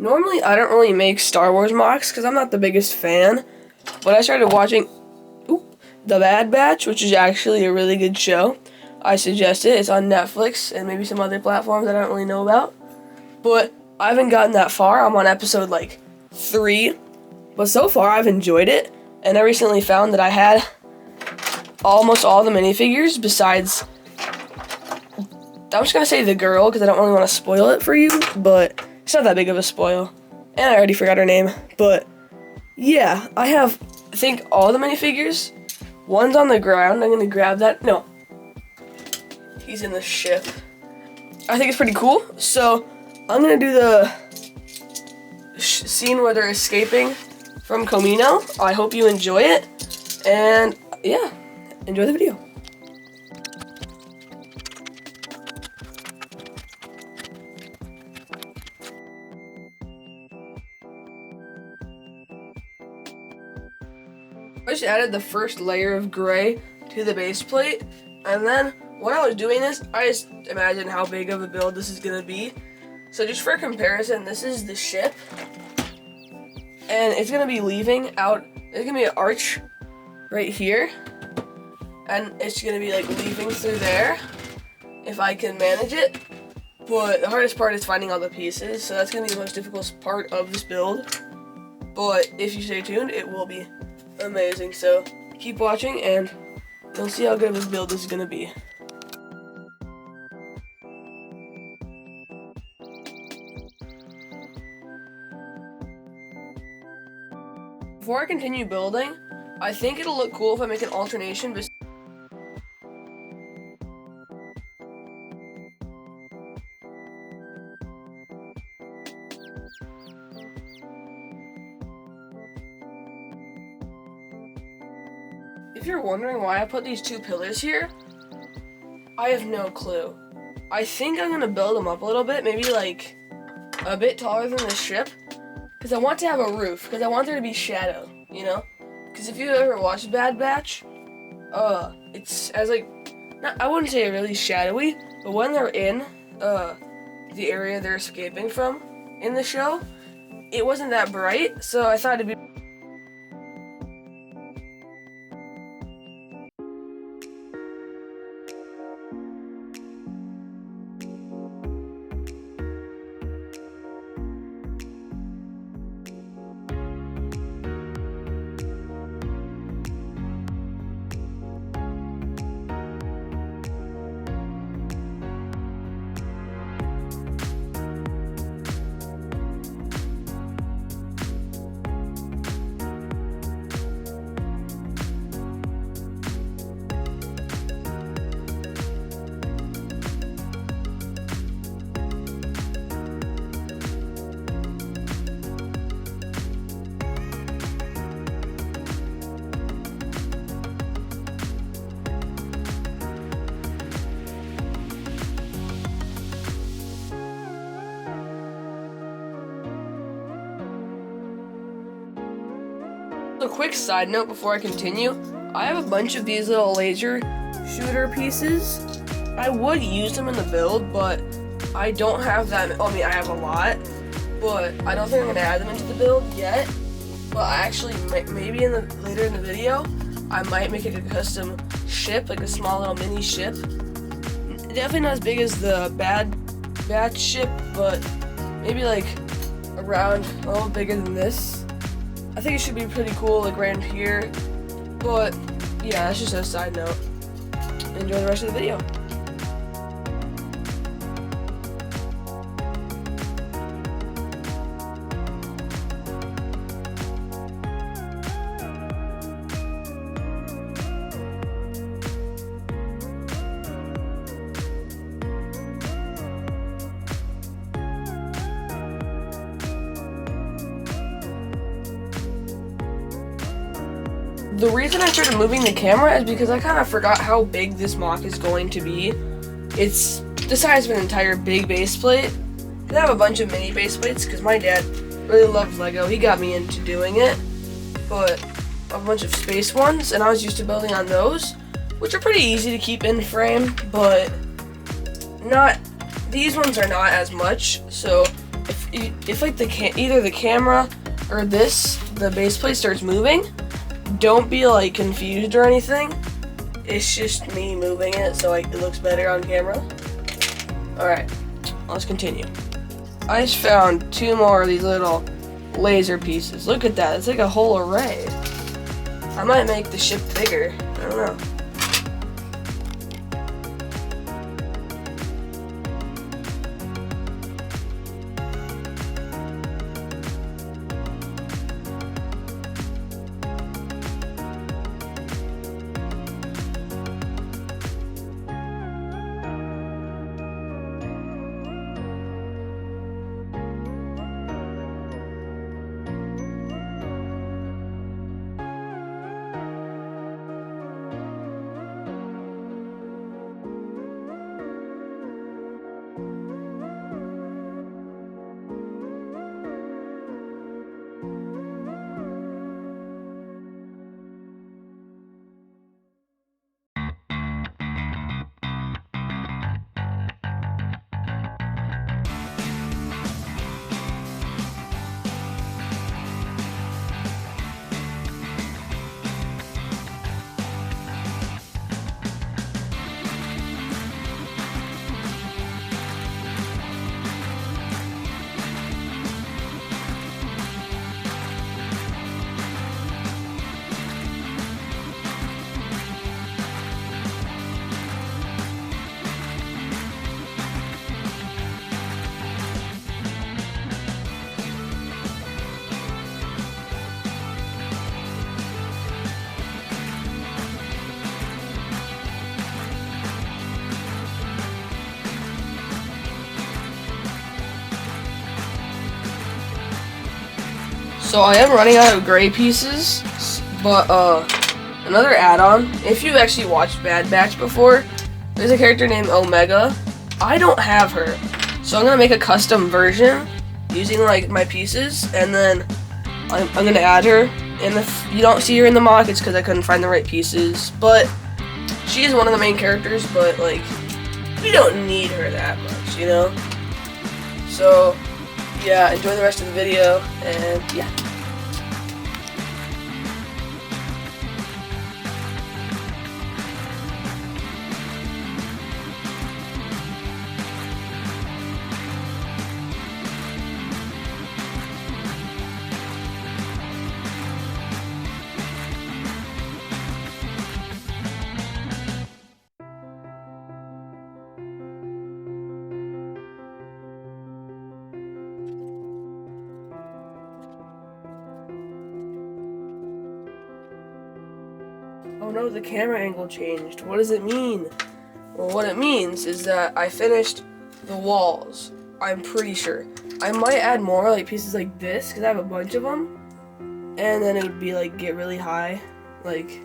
Normally, I don't really make Star Wars mocks because I'm not the biggest fan, but I started watching The Bad Batch, which is actually a really good show. I suggest it. It's on Netflix and maybe some other platforms that I don't really know about, but I haven't gotten that far. I'm on episode like 3, but so far I've enjoyed it, and I recently found that I had almost all the minifigures besides, I'm just going to say the girl because I don't really want to spoil it for you, but it's not that big of a spoil. And I already forgot her name. But yeah, I have, I think, all the minifigures. One's on the ground. I'm going to grab that. No. He's in the ship. I think it's pretty cool. So I'm going to do the scene where they're escaping from Kamino. I hope you enjoy it. And yeah, enjoy the video. I just added the first layer of gray to the base plate, and then when I was doing this, I just imagined how big of a build this is going to be. So just for comparison, this is the ship, and it's going to be leaving out, there's going to be an arch right here, and it's going to be like leaving through there, if I can manage it. But the hardest part is finding all the pieces, so that's going to be the most difficult part of this build. But if you stay tuned, it will be amazing. So keep watching and you'll see how good of a build this is going to be. Before I continue building, I think it'll look cool if I make an alternation. If you're wondering why I put these 2 pillars here, I have no clue. I think I'm going to build them up a little bit, maybe like a bit taller than the ship, because I want to have a roof, because I want there to be shadow, you know? Because if you ever watched Bad Batch, it's as like, I wouldn't say really shadowy, but when they're in the area they're escaping from in the show, it wasn't that bright, so I thought it'd be a quick side note before I continue. I have a bunch of these little laser shooter pieces. I would use them in the build, but I don't have that. I mean, I have a lot, but I don't think I'm gonna add them into the build yet. But I actually maybe later in the video, I might make a custom ship, like a small little mini ship. Definitely not as big as the Bad Batch ship, but maybe like around a little bigger than this. I think it should be pretty cool, like right here. But yeah, that's just a side note. Enjoy the rest of the video. The reason I started moving the camera is because I kind of forgot how big this mock is going to be. It's the size of an entire big base plate. I have a bunch of mini base plates because my dad really loves Lego. He got me into doing it, but a bunch of space ones, and I was used to building on those, which are pretty easy to keep in frame, but these ones are not as much. So if if like either the camera or the base plate starts moving, don't be like confused or anything. It's just me moving it so like it looks better on camera. Alright, let's continue. I just found 2 more of these little laser pieces. Look at that, it's like a whole array. I might make the ship bigger, I don't know. So I am running out of gray pieces, but another add-on, if you've actually watched Bad Batch before, there's a character named Omega. I don't have her, so I'm gonna make a custom version using like my pieces, and then I'm gonna add her. And if you don't see her in the mock, it's because I couldn't find the right pieces. But she is one of the main characters, but like we don't need her that much, you know. So yeah, enjoy the rest of the video, and yeah. Oh no, the camera angle changed. What does it mean? Well, what it means is that I finished the walls. I'm pretty sure. I might add more like pieces like this because I have a bunch of them, and then it would be like get really high, like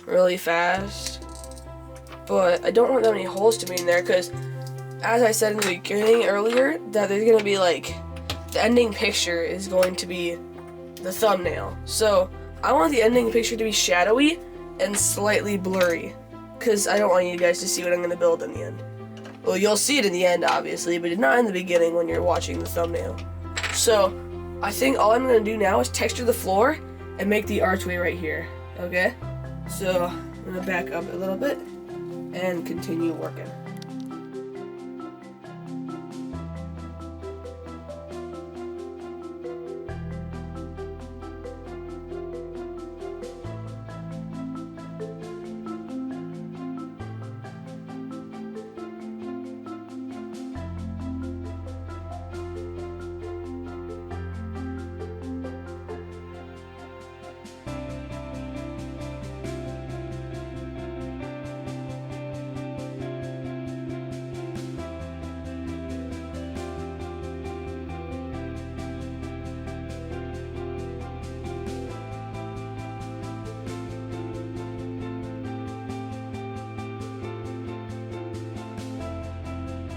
really fast. But I don't want that many holes to be in there because, as I said in the beginning earlier, that there's gonna be like the ending picture is going to be the thumbnail. So I want the ending picture to be shadowy and slightly blurry, because I don't want you guys to see what I'm going to build in the end. Well, you'll see it in the end, obviously, but not in the beginning when you're watching the thumbnail. So, I think all I'm going to do now is texture the floor and make the archway right here, okay? So, I'm going to back up a little bit and continue working.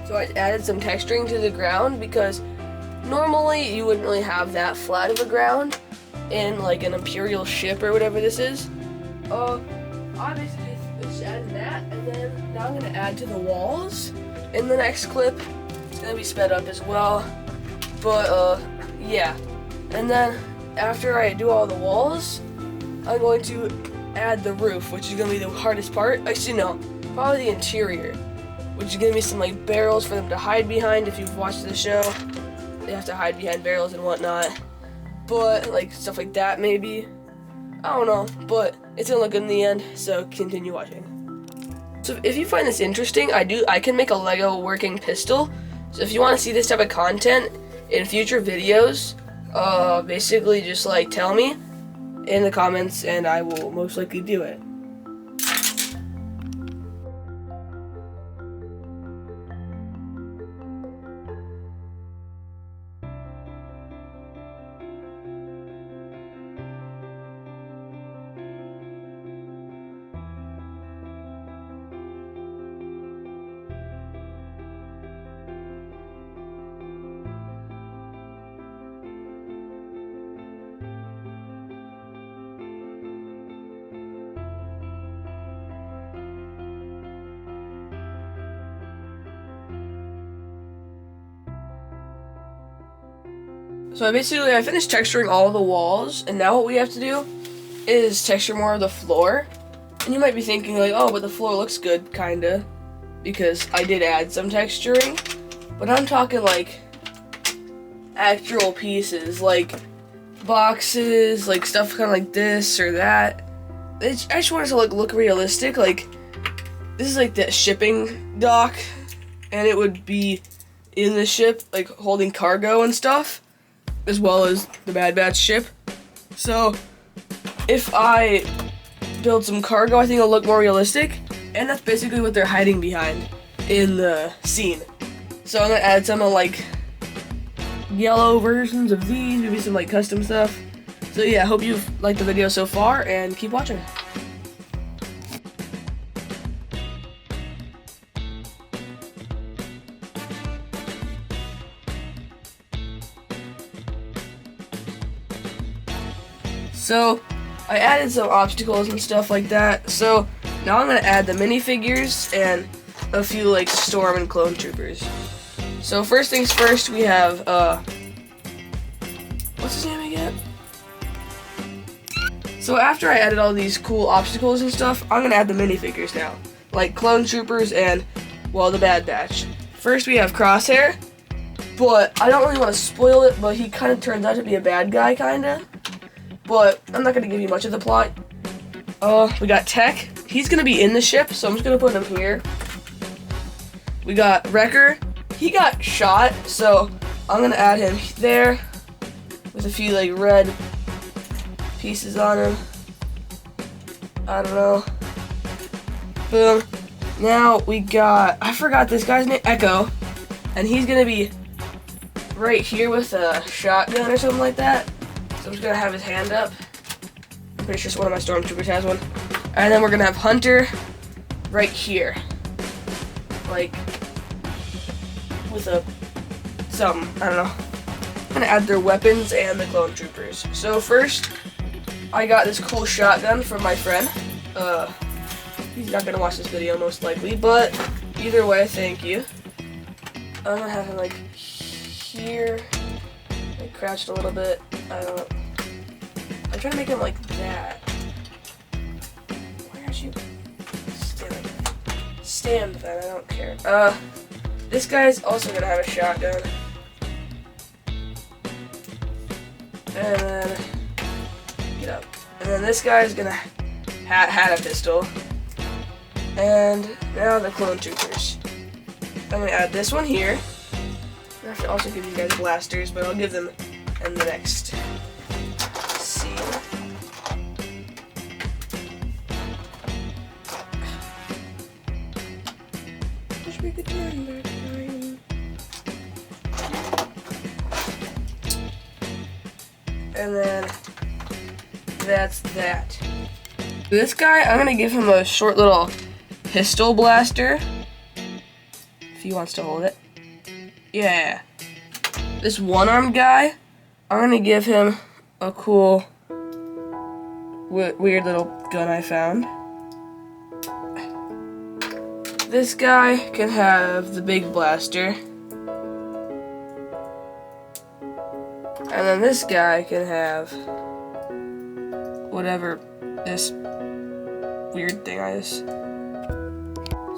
So I added some texturing to the ground because normally you wouldn't really have that flat of a ground in like an Imperial ship or whatever this is. Obviously just added that, and then now I'm gonna add to the walls in the next clip. It's gonna be sped up as well. But yeah. And then after I do all the walls, I'm going to add the roof, which is going to be the hardest part. Actually, no, probably the interior, which is going to be some like barrels for them to hide behind. If you've watched the show, they have to hide behind barrels and whatnot. But like stuff like that, maybe. I don't know, but it's gonna look good in the end. So continue watching. So if you find this interesting, I can make a Lego working pistol. So if you want to see this type of content in future videos, basically just like tell me in the comments and I will most likely do it. So I finished texturing all of the walls, and now what we have to do is texture more of the floor. And you might be thinking like, oh, but the floor looks good, kinda, because I did add some texturing. But I'm talking like actual pieces, like boxes, like stuff kind of like this or that. I just want it to look realistic. Like this is like the shipping dock, and it would be in the ship, like holding cargo and stuff, as well as the Bad Batch ship. So if I build some cargo, I think it'll look more realistic, and that's basically what they're hiding behind in the scene. So I'm gonna add some like yellow versions of these, maybe some like custom stuff. So yeah, hope you've liked the video so far, and keep watching. So I added some obstacles and stuff like that. So now I'm gonna add the minifigures and a few like storm and clone troopers. So first things first, we have what's his name again? So after I added all these cool obstacles and stuff, I'm gonna add the minifigures now, like clone troopers and, well, the Bad Batch. First we have Crosshair, but I don't really want to spoil it, but he kind of turns out to be a bad guy, kinda. But I'm not gonna give you much of the plot. We got Tech. He's gonna be in the ship, so I'm just gonna put him here. We got Wrecker. He got shot, so I'm gonna add him there with a few like red pieces on him. I don't know. Boom. Now we got, I forgot this guy's name, Echo, and he's gonna be right here with a shotgun or something like that. So I'm just gonna have his hand up. I'm pretty sure one of my stormtroopers has one. And then we're gonna have Hunter right here. Like, with a something, I don't know. I'm gonna add their weapons and the clone troopers. So first, I got this cool shotgun from my friend. He's not gonna watch this video most likely, but either way, thank you. I'm gonna have him like here. I crouched a little bit. I'm trying to make him like that. Why aren't you standing? Stand then, I don't care. This guy's also gonna have a shotgun. And then, get up. And then this guy's gonna had a pistol. And now the clone troopers. I'm gonna add this one here. I have to also give you guys blasters, but I'll give them in the next scene. Wish we could turn back time. And then that's that. This guy, I'm gonna give him a short little pistol blaster if he wants to hold it. Yeah. This one-armed guy, I'm gonna give him a cool, weird little gun I found. This guy can have the big blaster. And then this guy can have whatever this weird thing is.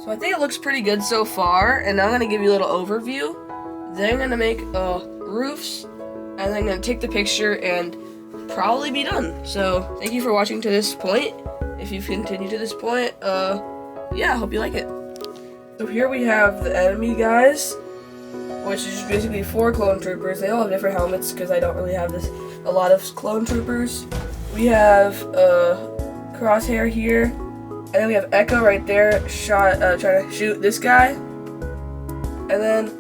So I think it looks pretty good so far, and I'm gonna give you a little overview. Then I'm gonna make roofs, and then I'm gonna take the picture and probably be done. So thank you for watching to this point. If you've continued to this point, yeah, I hope you like it. So here we have the enemy guys, which is just basically 4 clone troopers. They all have different helmets because I don't really have a lot of clone troopers. We have Crosshair here, and then we have Echo right there, trying to shoot this guy. And then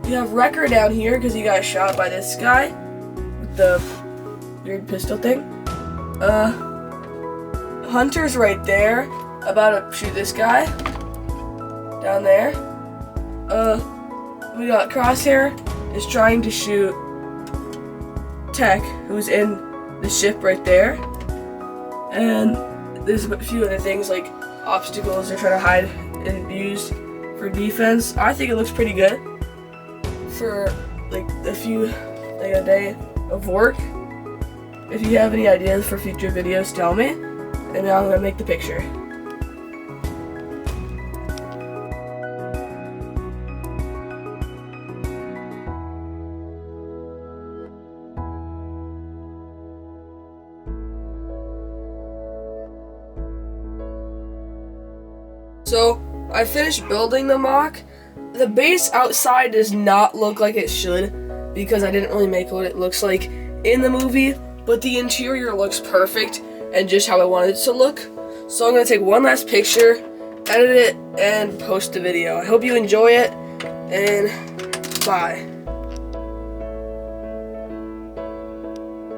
we have Wrecker down here because he got shot by this guy with the weird pistol thing. Hunter's right there, about to shoot this guy down there. We got Crosshair is trying to shoot Tech, who's in the ship right there. And there's a few other things like obstacles they're trying to hide and use for defense. I think it looks pretty good for like a day of work. If you have any ideas for future videos, tell me, and now I'm gonna make the picture. So I finished building the mock. The base outside does not look like it should because I didn't really make what it looks like in the movie, but the interior looks perfect and just how I wanted it to look. So I'm going to take one last picture, edit it, and post the video. I hope you enjoy it, and bye.